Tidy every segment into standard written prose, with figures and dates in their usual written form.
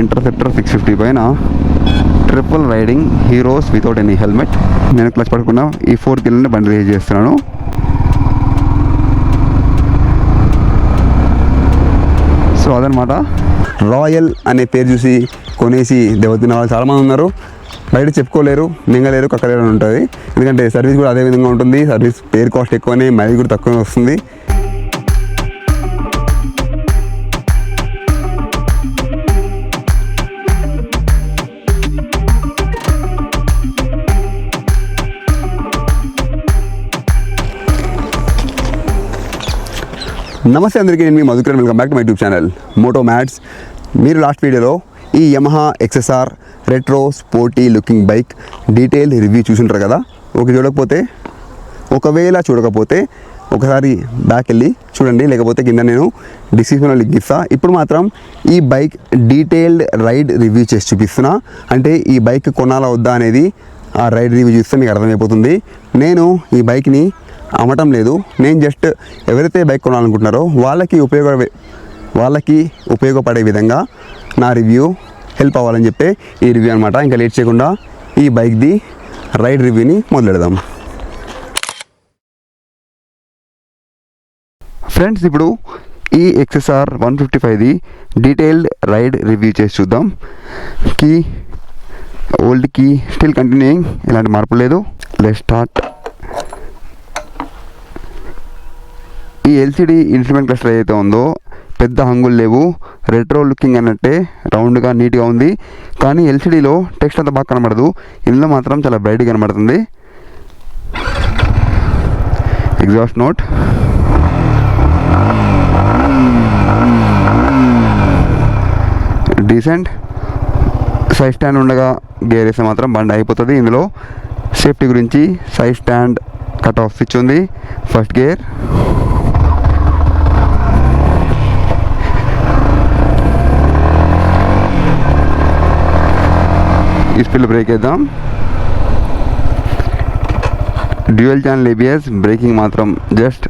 Interceptor 650 పైన triple riding heroes without any helmet. నేను clutch పట్టుకున్న ఈ 4 కిలోని బండి రేస్ చేస్తున్నాను. సో అదనమాట. రాయల్ అనే పేరు చూసి కొనేసి దెబ్బతిన్న వాళ్ళు చాలామంది ఉన్నారు. బయట చెప్పుకోలేరు, మింగలేరు, కక్కలేరు అని ఉంటుంది. ఎందుకంటే సర్వీస్ కూడా అదే విధంగా ఉంటుంది. సర్వీస్ పేరు కాస్ట్ ఎక్కువనే, మైలేజ్ కూడా తక్కువనే వస్తుంది. నమస్తే అందరికీ, నేను మీ మధుకర్. Welcome back to my YouTube channel moto mats. మీరు లాస్ట్ వీడియోలో ఈ Yamaha XSR retro sporty looking bike detail review చూసుంటారు కదా. ఒకవేళ చూడకపోతే ఒకసారి బ్యాక్ వెళ్ళి చూడండి, లేకపోతే కింద నేను డిస్క్రిప్షన్లో లింక్ ఇస్తా. ఇప్పుడు మాత్రం ఈ బైక్ డీటెయిల్డ్ రైడ్ రివ్యూ చేసి చూపిస్తున్నా. అంటే ఈ బైక్ కొనాలా వద్దా అనేది ఆ రైడ్ రివ్యూ చూస్తే మీకు అర్థమైపోతుంది. నేను ఈ బైక్ని అమ్మటం లేదు, నేను జస్ట్ ఎవరైతే బైక్ కొనాలనుకుంటున్నారో వాళ్ళకి ఉపయోగపడే విధంగా నా రివ్యూ హెల్ప్ అవ్వాలని చెప్పి ఈ రివ్యూ అనమాట. ఇంకా లేట్ చేయకుండా ఈ బైక్ది రైడ్ రివ్యూని మొదలెడదాం. ఫ్రెండ్స్, ఇప్పుడు ఈ XSR 155ది డీటెయిల్డ్ రైడ్ రివ్యూ చేసి చూద్దాం. ఓల్డ్ కీ స్టిల్ కంటిన్యూయింగ్, ఎలాంటి మార్పు లేదు. Let's start. ఈ ఎల్సిడి ఇన్స్ట్రుమెంట్ క్లస్టర్ ఏదైతే ఉందో పెద్ద హంగులు లేవు, రెట్రో లుకింగ్ అన్నట్టే రౌండ్గా నీట్గా ఉంది. కానీ ఎల్సిడిలో టెక్స్ట్ అంతా బాగా కనబడదు, ఇందులో మాత్రం చాలా బ్రైట్గా కనబడుతుంది. Exhaust note, decent. Side stand ఉండగా గేర్ వేస్తే మాత్రం బండి అయిపోతుంది. ఇందులో సేఫ్టీ గురించి side stand cut off switch ఉంది. ఫస్ట్ గేర్, ఈ స్పీడ్లో బ్రేక్ వేద్దాం. డ్యూయల్ ఛానల్ ABS, బ్రేకింగ్ మాత్రం జస్ట్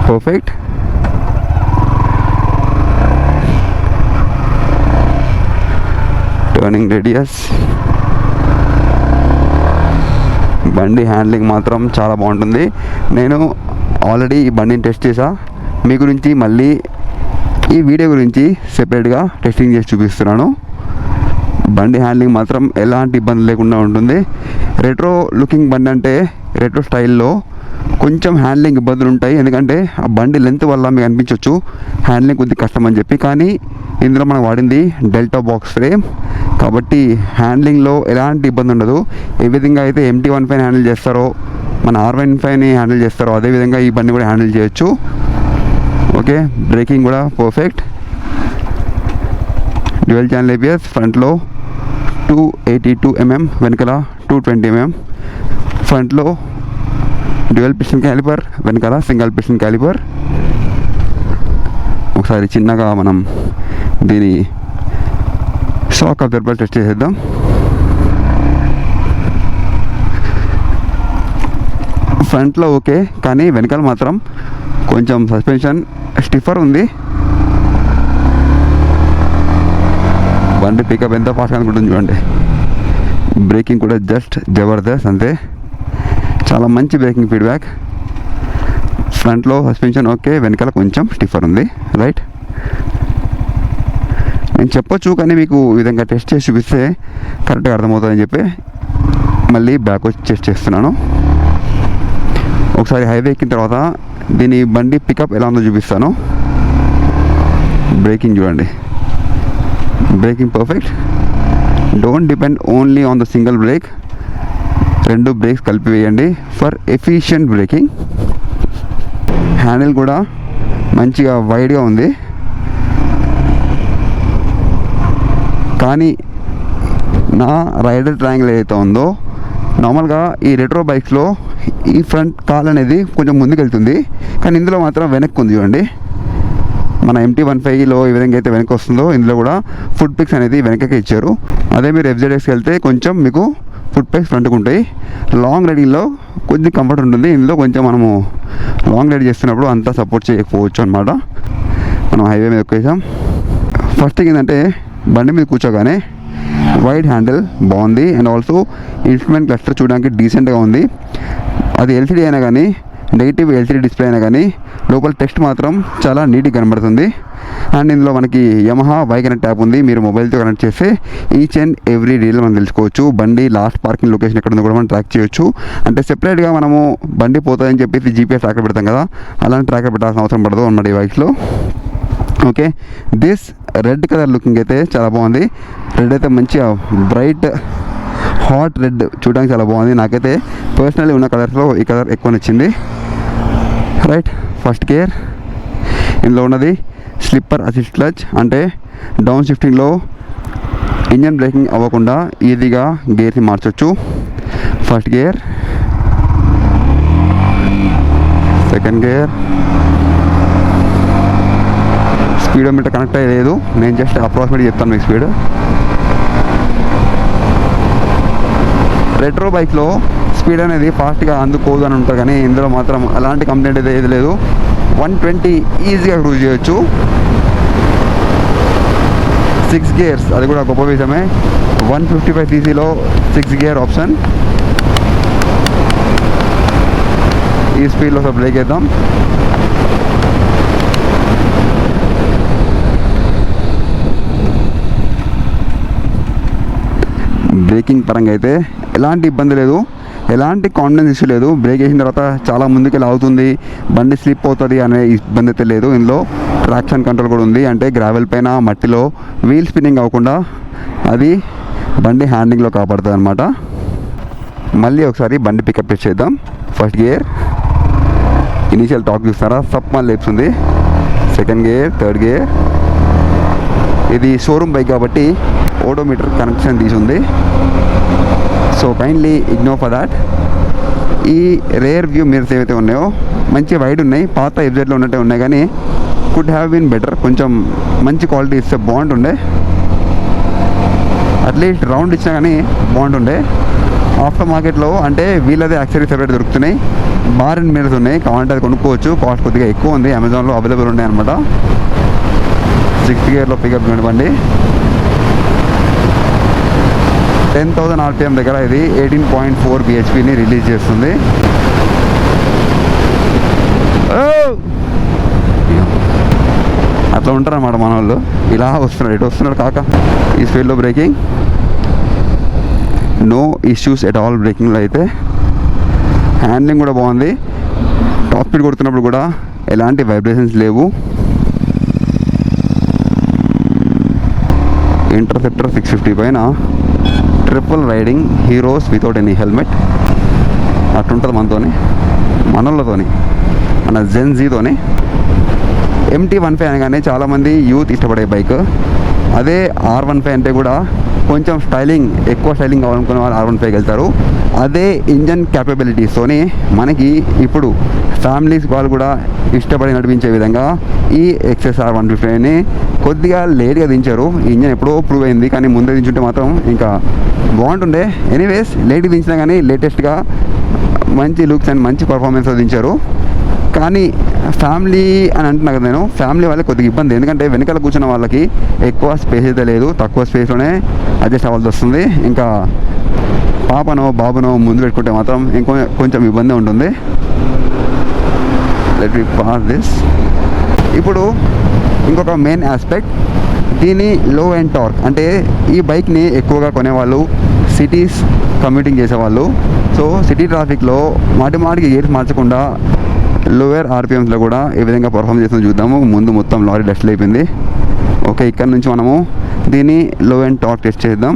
పర్ఫెక్ట్. టర్నింగ్ రేడియస్, బండి హ్యాండ్లింగ్ మాత్రం చాలా బాగుంటుంది. నేను ఆల్రెడీ ఈ బండిని టెస్ట్ చేసా, మీ గురించి మళ్ళీ ఈ వీడియో గురించి సెపరేట్గా టెస్టింగ్ చేసి చూపిస్తున్నాను. బండి హ్యాండ్లింగ్ మాత్రం ఎలాంటి ఇబ్బంది లేకుండా ఉంటుంది. రెట్రో లుకింగ్ బండి అంటే రెట్రో స్టైల్లో కొంచెం హ్యాండ్లింగ్ ఇబ్బందులు ఉంటాయి, ఎందుకంటే ఆ బండి లెంత్ వల్ల మీకు అనిపించవచ్చు హ్యాండ్లింగ్ కొద్దిగా కష్టం అని చెప్పి. కానీ ఇందులో మనం వాడింది డెల్టా బాక్స్ ఫ్రేమ్ కాబట్టి హ్యాండ్లింగ్లో ఎలాంటి ఇబ్బంది ఉండదు. ఏ విధంగా అయితే MT-15 హ్యాండిల్ చేస్తారో, మన R15ని హ్యాండిల్ చేస్తారో, అదేవిధంగా ఈ బండి కూడా హ్యాండిల్ చేయొచ్చు. ఓకే, బ్రేకింగ్ కూడా పర్ఫెక్ట్. డ్యూయల్ ఛానల్ ABS, ఫ్రంట్లో 282 mm, వెనకాల 220 mm. ఫ్రంట్లో డ్యూయల్ పిస్టన్ క్యాలిపర్, వెనకాల సింగిల్ పిస్టన్ క్యాలిపర్. ఒకసారి చిన్నగా మనం దీని షాక్ అబ్జర్వర్ టెస్ట్ చేసేద్దాం. ఫ్రంట్లో ఓకే, కానీ వెనకాల మాత్రం కొంచెం సస్పెన్షన్ స్టిఫర్ ఉంది. బండి పికప్ ఎంత ఫాస్ట్గా అనుకుంటుంది చూడండి. బ్రేకింగ్ కూడా జస్ట్ జబర్దస్త్, అంతే. చాలా మంచి బ్రేకింగ్ ఫీడ్బ్యాక్. ఫ్రంట్లో సస్పెన్షన్ ఓకే, వెనకాల కొంచెం స్టిఫర్ ఉంది. రైట్, నేను చెప్పొచ్చు కానీ మీకు ఈ విధంగా టెస్ట్ చేసి చూపిస్తే కరెక్ట్గా అర్థమవుతుందని చెప్పి మళ్ళీ బ్యాక్ వచ్చి టెస్ట్ చేస్తున్నాను. ఒకసారి హైవే ఎక్కిన తర్వాత దీని బండి పికప్ ఎలా ఉందో చూపిస్తాను. బ్రేకింగ్ చూడండి, braking perfect. Don't depend only on the single brake, 2 brakes కలిపి వేయండి ఫర్ ఎఫిషియంట్ బ్రేకింగ్. హ్యాండిల్ కూడా మంచిగా వైడ్గా ఉంది, కానీ నా రైడర్ ట్రయాంగిల్ ఏదైతే ఉందో నార్మల్గా ఈ రెట్రో బైక్స్లో ఈ ఫ్రంట్ కాల్ అనేది కొంచెం ముందుకు వెళ్తుంది, కానీ ఇందులో మాత్రం వెనక్కి ఉంది చూడండి. మన MT-15లో ఏ విధంగా అయితే వెనక్కి వస్తుందో ఇందులో కూడా ఫుట్ పిక్స్ అనేది వెనకకే ఇచ్చారు. అదే మీరు FZXకి వెళ్తే కొంచెం మీకు ఫుట్ పిక్స్ ఫ్రంట్కి ఉంటాయి. లాంగ్ రైడింగ్లో కొంచెం కంఫర్ట్ ఉంటుంది. ఇందులో కొంచెం మనము లాంగ్ రైడ్ చేస్తున్నప్పుడు అంతా సపోర్ట్ చేయకపోవచ్చు అనమాట. మనం హైవే మీద ఎక్కేసాం. ఫస్ట్ థింగ్ ఏంటంటే బండి మీద కూర్చోగానే వైడ్ హ్యాండిల్ బాగుంది. అండ్ ఆల్సో ఇన్స్ట్రుమెంట్ క్లస్టర్ చూడడానికి డీసెంట్గా ఉంది. అది ఎల్సిడి అయినా కానీ, నెగిటివ్ ఎల్సిడి డిస్ప్లే అయినా కానీ, లోపల టెక్స్ట్ మాత్రం చాలా నీట్గా కనబడుతుంది. అండ్ ఇందులో మనకి యమహా బైక్ కనెక్ట్ యాప్ ఉంది. మీరు మొబైల్తో కనెక్ట్ చేస్తే ఈచ్ అండ్ ఎవ్రీ డీటెయిల్ మనం తెలుసుకోవచ్చు. బండి లాస్ట్ పార్కింగ్ లొకేషన్ ఎక్కడ ఉందో కూడా మనం ట్రాక్ చేయొచ్చు. అంటే సెపరేట్గా మనము బండి పోతుందని చెప్పేసి జీపీఎస్ ట్రాకర్ పెడతాం కదా, అలాంటి ట్రాకర్ పెట్టాల్సిన అవసరం పడదు అన్నమాట ఈ బైక్స్లో. Okay, this red colour looking అయితే చాలా బాగుంది. రెడ్ అయితే మంచిగా బ్రైట్ హాట్ రెడ్ చూడడానికి చాలా బాగుంది. నాకైతే పర్సనల్లీ ఉన్న కలర్స్లో ఈ కలర్ ఎక్కువ నచ్చింది. Right, first gear. ఇందులో ఉన్నది స్లిప్పర్ అసిస్ట్ క్లచ్, అంటే డౌన్ షిఫ్టింగ్లో ఇంజన్ బ్రేకింగ్ అవ్వకుండా ఈజీగా గేర్ని మార్చొచ్చు. First gear, second gear. Speedometer connect అయ్యేది, నేను జస్ట్ అప్రాక్సిమేట్గా చెప్తాను మీకు స్పీడ్. రెట్రో బైక్లో స్పీడ్ అనేది ఫాస్ట్గా అందుకోదు అని ఉంటుంది, కానీ ఇందులో మాత్రం అలాంటి కంప్లైంట్ అయితే ఏది లేదు. 120 ఈజీగా క్రూజ్ చేయొచ్చు. 6 గేర్స్, అది కూడా గొప్ప విషయమే. 155 cc 6 గేర్ ఆప్షన్. ఈ స్పీడ్లో ఒక బ్రేక్ వేద్దాం. బ్రేకింగ్ పరంగా అయితే ఎలాంటి ఇబ్బంది లేదు, ఎలాంటి కాన్ఫిడెన్స్ ఇష్యూ లేదు. బ్రేక్ వేసిన తర్వాత చాలా ముందుకు అవుతుంది, బండి స్లిప్ అవుతుంది అనే ఇబ్బంది అయితే లేదు. ఇందులో ట్రాక్షన్ కంట్రోల్ కూడా ఉంది, అంటే గ్రావెల్ పైన మట్టిలో వీల్ స్పిన్నింగ్ అవ్వకుండా అది బండి హ్యాండింగ్లో కాపాడుతుంది అనమాట. మళ్ళీ ఒకసారి బండి పికప్ చేద్దాం. ఫస్ట్ గేర్, ఇనీషియల్ టాక్ చూస్తారా, సప్మల్ లేపుతుంది. Second gear, third gear. ఇది షోరూమ్ బైక్ కాబట్టి ఓడోమీటర్ కనెక్షన్ తీసుంది, so kindly ignore for that. ఈ రేర్ వ్యూ మిర్రర్స్ ఏవైతే ఉన్నాయో మంచి వైడ్ ఉన్నాయి, పాత ఎఫ్జెడ్లో ఉన్నట్టే ఉన్నాయి, కానీ కుడ్ హ్యావ్ బీన్ బెటర్. కొంచెం మంచి క్వాలిటీ ఇస్తే బాగుంటుండే, అట్లీస్ట్ రౌండ్ ఇచ్చినా కానీ బాగుంటుండే. ఆఫ్టర్ మార్కెట్లో అంటే వీళ్ళదే యాక్సెసరీస్ సెపరేట్ దొరుకుతున్నాయి. బార్ అండ్ మిర్రర్స్ ఉన్నాయి, కావాలంటే అది కొనుక్కోవచ్చు. కాస్ట్ కొద్దిగా ఎక్కువ ఉంది, అమెజాన్లో అవైలబుల్ ఉన్నాయి అనమాట. 6th గేర్లో పికప్ బండి. 10,000 RPM దగ్గర ఇది 18.4 bhpని రిలీజ్ చేస్తుంది. అట్లా ఉంటారన్నమాట మన వాళ్ళు, ఇలా వస్తున్నాడు, ఇటు వస్తున్నాడు కాక. ఈ స్పీడ్లో braking no issues at all. బ్రేకింగ్లో అయితే హ్యాండ్లింగ్ కూడా బాగుంది. టాప్ స్పీడ్ కొడుతున్నప్పుడు కూడా ఎలాంటి వైబ్రేషన్స్ లేవు. ఇంటర్సెప్టర్ 650 పైన triple riding heroes without any helmet అట్లుంటుంది మనతోని, మనోళ్ళతోని, మన జెన్జీతోని. MT-15 అనగానే చాలామంది యూత్ ఇష్టపడే బైక్. అదే R15 అంటే కూడా కొంచెం స్టైలింగ్, ఎక్కువ స్టైలింగ్ కావాలనుకునే వాళ్ళు R15కి వెళ్తారు. అదే ఇంజన్ క్యాపబిలిటీస్తోని మనకి ఇప్పుడు ఫ్యామిలీస్ వాళ్ళు కూడా ఇష్టపడి నడిపించే విధంగా ఈ XSR 150ని కొద్దిగా లేట్గా దించారు. ఇంజన్ ఎప్పుడో ప్రూవ్ అయింది, కానీ ముందే దించుంటే మాత్రం ఇంకా బాగుంటుండే. ఎనీవేస్ లేట్గా దించినా కానీ లేటెస్ట్గా మంచి లుక్స్ అండ్ మంచి పర్ఫార్మెన్స్ దించారు. కానీ ఫ్యామిలీ అని అంటున్నా కదా నేను, ఫ్యామిలీ వాళ్ళకి కొద్దిగా ఇబ్బంది, ఎందుకంటే వెనకాల కూర్చున్న వాళ్ళకి ఎక్కువ స్పేస్ అయితే లేదు, తక్కువ స్పేస్లోనే అడ్జస్ట్ అవ్వాల్సి వస్తుంది. ఇంకా పాపనో బాబునో ముందు పెట్టుకుంటే మాత్రం కొంచెం ఇబ్బంది ఉంటుంది. Let me pass this. ఇప్పుడు ఇంకొక మెయిన్ ఆస్పెక్ట్, దీని లో అండ్ టార్క్. అంటే ఈ బైక్ని ఎక్కువగా కొనేవాళ్ళు సిటీస్ కమ్యూటింగ్ చేసేవాళ్ళు. సో సిటీ ట్రాఫిక్లో మాటికి గేర్స్ మార్చకుండా లోయర్ RPMస్లో కూడా ఏ విధంగా పర్ఫామ్ చేస్తుందో చూద్దాము. ముందు మొత్తం లారీ డస్ట్ అయిపోయింది. ఓకే, ఇక్కడ నుంచి మనము దీన్ని లో అండ్ టార్క్ టెస్ట్ చేద్దాం.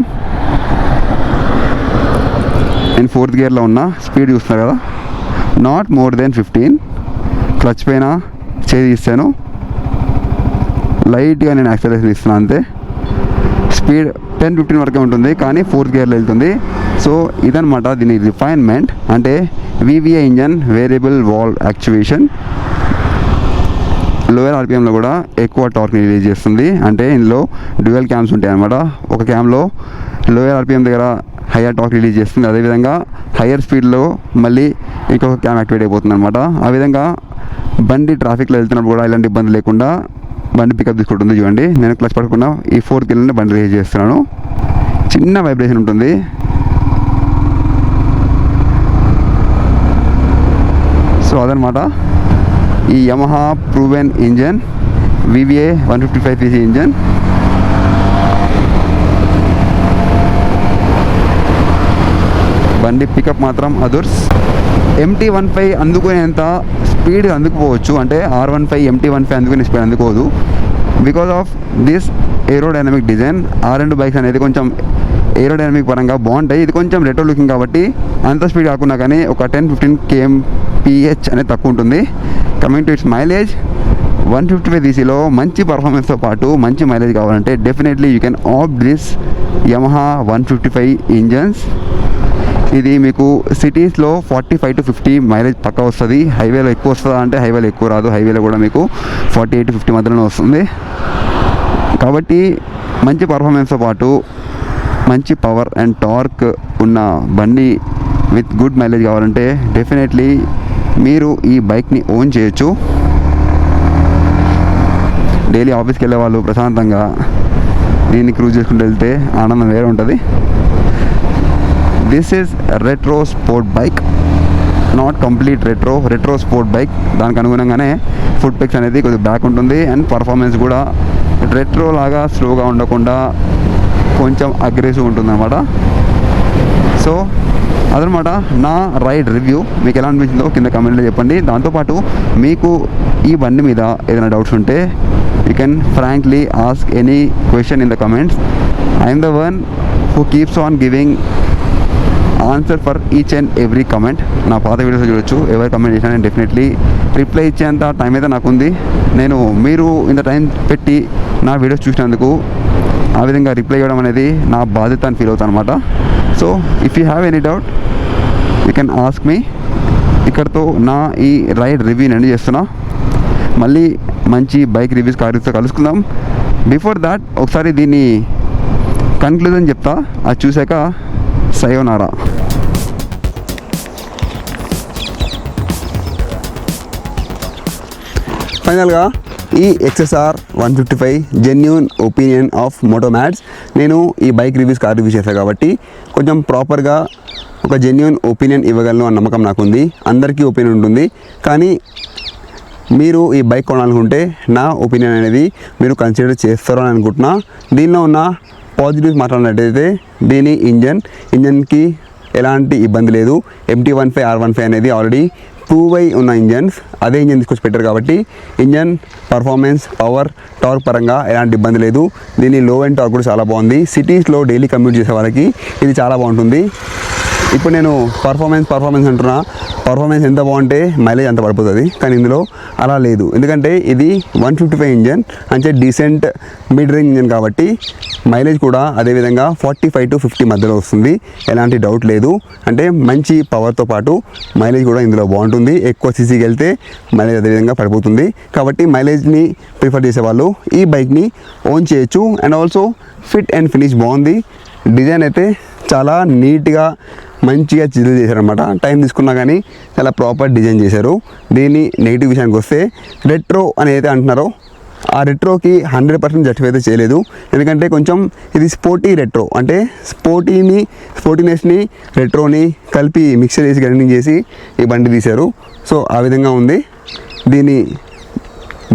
నేను 4th గేర్లో ఉన్న స్పీడ్ చూస్తున్నారు కదా, నాట్ మోర్ దెన్ 15. క్లచ్ పైన చేయి ఇస్తాను, లైట్గా నేను యాక్సలరేషన్ ఇస్తున్నాను అంతే. స్పీడ్ 10-15 వరకే ఉంటుంది, కానీ 4th గేర్లో వెళ్తుంది. సో ఇదనమాట దీని రిఫైన్మెంట్, అంటే VVA engine, variable valve actuation. Lower RPMలో కూడా ఎక్కువ టార్క్ని రిలీజ్ చేస్తుంది. అంటే ఇందులో డ్యూయల్ క్యామ్స్ ఉంటాయి అన్నమాట. ఒక క్యామ్లో లోయర్ RPM దగ్గర హయ్యర్ టార్క్ రిలీజ్ చేస్తుంది, అదేవిధంగా హయ్యర్ స్పీడ్లో మళ్ళీ ఇంకొక క్యామ్ యాక్టివేట్ అయిపోతుంది అనమాట. ఆ విధంగా బండి ట్రాఫిక్లో వెళ్తున్నప్పుడు కూడా ఇలాంటి ఇబ్బంది లేకుండా బండి పికప్ తీసుకుంటుంది చూడండి. నేను క్లచ్ పట్టుకున్న ఈ 4th గేర్లోనే బండి రేస్ చేస్తున్నాను. చిన్న వైబ్రేషన్ ఉంటుంది. సో అదనమాట ఈ Yamaha proven engine VVA 155cc engine. బండి పికప్ మాత్రం అదుర్స్. MT-15 అందుకునేంత స్పీడ్ అందుకుపోవచ్చు, అంటే R15 MT-15 అందుకునే స్పీడ్ అందుకోదు because of this aerodynamic design. ఆ రెండు బైక్స్ అనేది కొంచెం ఏరోడైనమిక్ పరంగా బాగుంటాయి. ఇది కొంచెం రెట్రో లుకింగ్ కాబట్టి అంత స్పీడ్ కాకుండా కానీ ఒక 10-15 kmph అనేది తక్కువ ఉంటుంది. కమింగ్ టు ఇట్స్ మైలేజ్, 155ccలో మంచి పర్ఫార్మెన్స్తో పాటు మంచి మైలేజ్ కావాలంటే definitely you can opt this Yamaha 155 engines. ఇది మీకు సిటీస్లో 45 to 50 మైలేజ్ పక్కా వస్తుంది. హైవేలో ఎక్కువ వస్తుందా అంటే హైవేలో ఎక్కువ రాదు. హైవేలో కూడా మీకు 48 to 50 మధ్యలోనే వస్తుంది. కాబట్టి మంచి పర్ఫార్మెన్స్తో పాటు మంచి పవర్ అండ్ టార్క్ ఉన్న బండి విత్ గుడ్ మైలేజ్ కావాలంటే డెఫినెట్లీ మీరు ఈ బైక్ని ఓన్ చేయొచ్చు. డైలీ ఆఫీస్కి వెళ్ళే వాళ్ళు ప్రశాంతంగా దీన్ని క్రూజ్ చేసుకుంటూ వెళ్తే ఆనందం వేరే ఉంటుంది. This is retro sport bike, not complete retro sport bike. దానికి అనుగుణంగానే ఫుట్ పెక్స్ అనేది కొద్దిగా బ్యాక్ ఉంటుంది అండ్ పర్ఫార్మెన్స్ కూడా రెట్రో లాగా స్లోగా ఉండకుండా కొంచెం అగ్రెసివ్ ఉంటుందన్నమాట. సో అదనమాట నా రైడ్ రివ్యూ. మీకు ఎలా అనిపించిందో కింద కమెంట్లో చెప్పండి. దాంతోపాటు మీకు ఈ బండి మీద ఏదైనా డౌట్స్ ఉంటే you can frankly ask any question in the comments. I'm the one who keeps on giving answer for each and every comment. నా పాత వీడియోస్ చూడొచ్చు, ఎవరు కమెంట్ చేసినా నేను డెఫినెట్లీ రిప్లై ఇచ్చేంత టైం అయితే నాకుంది. మీరు ఇంత టైం పెట్టి నా వీడియోస్ చూసినందుకు ఆ విధంగా రిప్లై ఇవ్వడం అనేది నా బాధ్యత అని ఫీల్ అవుతాను అనమాట. So if you have any doubt you can ask me. ఇక్కడతో నా ఈ రైడ్ రివ్యూ నేను చేస్తున్నా. మళ్ళీ మంచి బైక్ రివ్యూస్ కార్యతో కలుసుకుందాం. బిఫోర్ దాట్ ఒకసారి దీన్ని కన్క్లూజన్ చెప్తా, అది చూసాక సయోనారా. ఫైనల్గా ఈ XSR 155 జెన్యూన్ ఒపీనియన్ ఆఫ్ మోటోమాడ్స్. నేను ఈ బైక్ రివ్యూస్ కార్ రివ్యూస్ చేశాను కాబట్టి కొంచెం ప్రాపర్గా ఒక జెన్యూన్ ఒపీనియన్ ఇవ్వగలను అన్న నమ్మకం నాకుంది. అందరికీ ఒపీనియన్ ఉంటుంది, కానీ మీరు ఈ బైక్ కొనాలనుకుంటే నా ఒపీనియన్ అనేది మీరు కన్సిడర్ చేస్తారని అనుకుంటున్నా. దీనిలో ఉన్న పాజిటివ్స్ మాట్లాడినట్టయితే దీని ఇంజన్కి ఎలాంటి ఇబ్బంది లేదు. MT-15 R15 అనేది ఆల్రెడీ ప్రూవ్ అయి ఉన్న ఇంజన్స్, అదే ఇంజన్ తీసుకొచ్చి పెట్టారు కాబట్టి ఇంజన్ పర్ఫార్మెన్స్, పవర్, టార్క్ పరంగా ఎలాంటి ఇబ్బంది లేదు. దీని లో అండ్ టార్క్ కూడా చాలా బాగుంది. సిటీస్లో డైలీ కమ్యూట్ చేసే వాళ్ళకి ఇది చాలా బాగుంటుంది. ఇప్పుడు నేను పర్ఫార్మెన్స్ అంటున్నా, పర్ఫార్మెన్స్ ఎంత బాగుంటే మైలేజ్ అంత పడిపోతుంది, కానీ ఇందులో అలా లేదు. ఎందుకంటే ఇది 155 ఇంజన్ అంటే డీసెంట్ మిడ్ రేంజ్ ఇంజన్ కాబట్టి మైలేజ్ కూడా అదేవిధంగా 45 to 50 మధ్యలో వస్తుంది, ఎలాంటి డౌట్ లేదు. అంటే మంచి పవర్తో పాటు మైలేజ్ కూడా ఇందులో బాగుంటుంది. ఎక్కువ సీసీకి వెళ్తే మైలేజ్ అదేవిధంగా పడిపోతుంది. కాబట్టి మైలేజ్ని ప్రిఫర్ చేసేవాళ్ళు ఈ బైక్ని ఓన్ చేయొచ్చు. And also fit and finish బాగుంది. డిజైన్ అయితే చాలా నీట్గా మంచిగా చిజిల్ చేశారనమాట. టైం తీసుకున్నా కానీ చాలా ప్రాపర్ డిజైన్ చేశారు. దీని నెగిటివ్ విషయానికి వస్తే రెట్రో అని అయితే అంటున్నారో ఆ రెట్రోకి 100% జస్టిఫై అయితే చేయలేదు. ఎందుకంటే కొంచెం ఇది స్పోర్టీ రెట్రో, అంటే స్పోర్టీనెస్ని రెట్రోని కలిపి మిక్సర్ చేసి గ్రైండింగ్ చేసి ఈ బండి తీశారు. సో ఆ విధంగా ఉంది దీని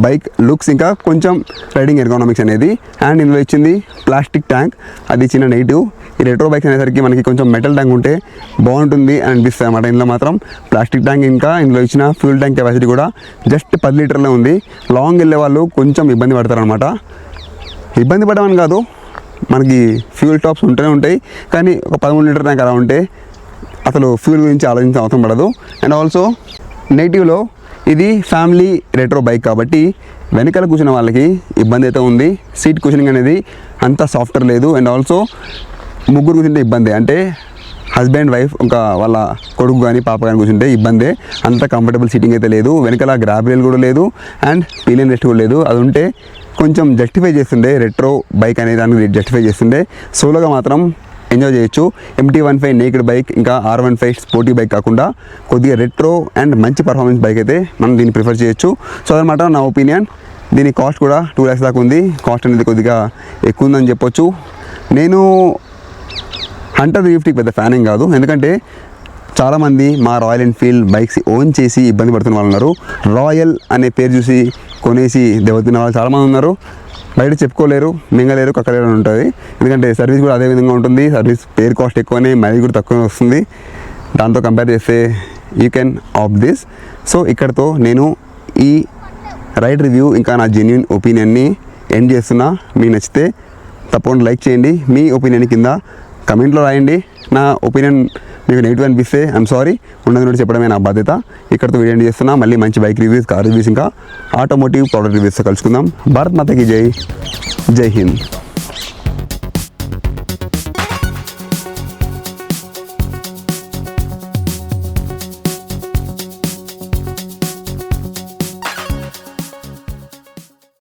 బైక్ లుక్స్, ఇంకా కొంచెం రైడింగ్ ఎర్గోనామిక్స్ అనేది. అండ్ ఇందులో ఇచ్చింది ప్లాస్టిక్ ట్యాంక్, అది చిన్న నెగిటివ్. ఈ రెట్రో బైక్స్ అనేసరికి మనకి కొంచెం మెటల్ ట్యాంక్ ఉంటే బాగుంటుంది అని అనిపిస్తుంది అన్నమాట. ఇందులో మాత్రం ప్లాస్టిక్ ట్యాంక్, ఇంకా ఇందులో ఇచ్చిన ఫ్యూల్ ట్యాంక్ కెపాసిటీ కూడా జస్ట్ 10 లీటర్లే ఉంది. లాంగ్ వెళ్ళే వాళ్ళు కొంచెం ఇబ్బంది పడతారనమాట. ఇబ్బంది పడమని కాదు, మనకి ఫ్యూల్ టాప్స్ ఉంటూనే ఉంటాయి, కానీ ఒక 13 లీటర్ ట్యాంక్ అలా ఉంటే అసలు ఫ్యూల్ గురించి ఆలోచించే అవసరం పడదు. అండ్ ఆల్సో నెగిటివ్లో ఇది ఫ్యామిలీ రెట్రో బైక్ కాబట్టి వెనకాల కూర్చున్న వాళ్ళకి ఇబ్బంది అయితే ఉంది. సీట్ కుషనింగ్ అనేది అంత సాఫ్ట్వేర్ లేదు. అండ్ ఆల్సో ముగ్గురు కూర్చుంటే ఇబ్బంది, అంటే హస్బెండ్ వైఫ్ ఇంకా వాళ్ళ కొడుకు కానీ పాప కానీ కూర్చుంటే ఇబ్బందే. అంత కంఫర్టబుల్ సీటింగ్ అయితే లేదు. వెనకాల గ్రాబ్ రేల్ కూడా లేదు అండ్ పీలియన్ రెస్ట్ కూడా లేదు. అది ఉంటే కొంచెం జస్టిఫై చేస్తుండే, రెట్రో బైక్ అనేది దానికి జస్టిఫై చేస్తుండే. సోలోగా మాత్రం ఎంజాయ్ చేయొచ్చు. MT-15 నేకెడ్ బైక్ ఇంకా R15 స్పోర్టీ బైక్ కాకుండా కొద్దిగా రెట్రో అండ్ మంచి పర్ఫార్మెన్స్ బైక్ అయితే మనం దీన్ని ప్రిఫర్ చేయొచ్చు. సో అదనమాట నా ఒపీనియన్. దీని కాస్ట్ కూడా 2 lakhs దాకా ఉంది. కాస్ట్ అనేది కొద్దిగా ఎక్కువ ఉందని చెప్పొచ్చు. నేను హంటర్ 350కి పెద్ద ఫ్యాన్ ఏం కాదు, ఎందుకంటే చాలామంది మా రాయల్ ఎన్ఫీల్డ్ బైక్స్ ఓన్ చేసి ఇబ్బంది పడుతున్న వాళ్ళు ఉన్నారు. రాయల్ అనే పేరు చూసి కొనేసి దెబ్బతిన్న వాళ్ళు చాలామంది ఉన్నారు. బయట చెప్పుకోలేరు, మింగలేరు, కక్కలేరు అని ఉంటుంది. ఎందుకంటే సర్వీస్ కూడా అదే విధంగా ఉంటుంది. సర్వీస్ పేరు కాస్ట్ ఎక్కువనే, మైలేజ్ కూడా తక్కువనే వస్తుంది. దాంతో కంపేర్ చేస్తే you can of this. So ఇక్కడతో నేను ఈ రైడ్ రివ్యూ ఇంకా నా జెన్యూన్ ఒపీనియన్ని ఎండ్ చేస్తున్నా. మీకు నచ్చితే తప్పకుండా లైక్ చేయండి. మీ ఒపీనియన్ కింద కమెంట్లో రాయండి. నా ఒపీనియన్ మీకు నెగిటివ్ అనిపిస్తే ఐఎమ్ సారీ, ఉన్నది చెప్పడమే నా బాధ్యత. ఇక్కడతో వీడియో ఎండ్ చేస్తున్నా. మళ్ళీ మంచి బైక్ రివ్యూస్, కార్ రివ్యూస్, ఇంకా ఆటోమోటివ్ ప్రోడక్ట్ రివ్యూస్తో కలుసుకుందాం. భారత్ మాతకి జై, జై హింద్.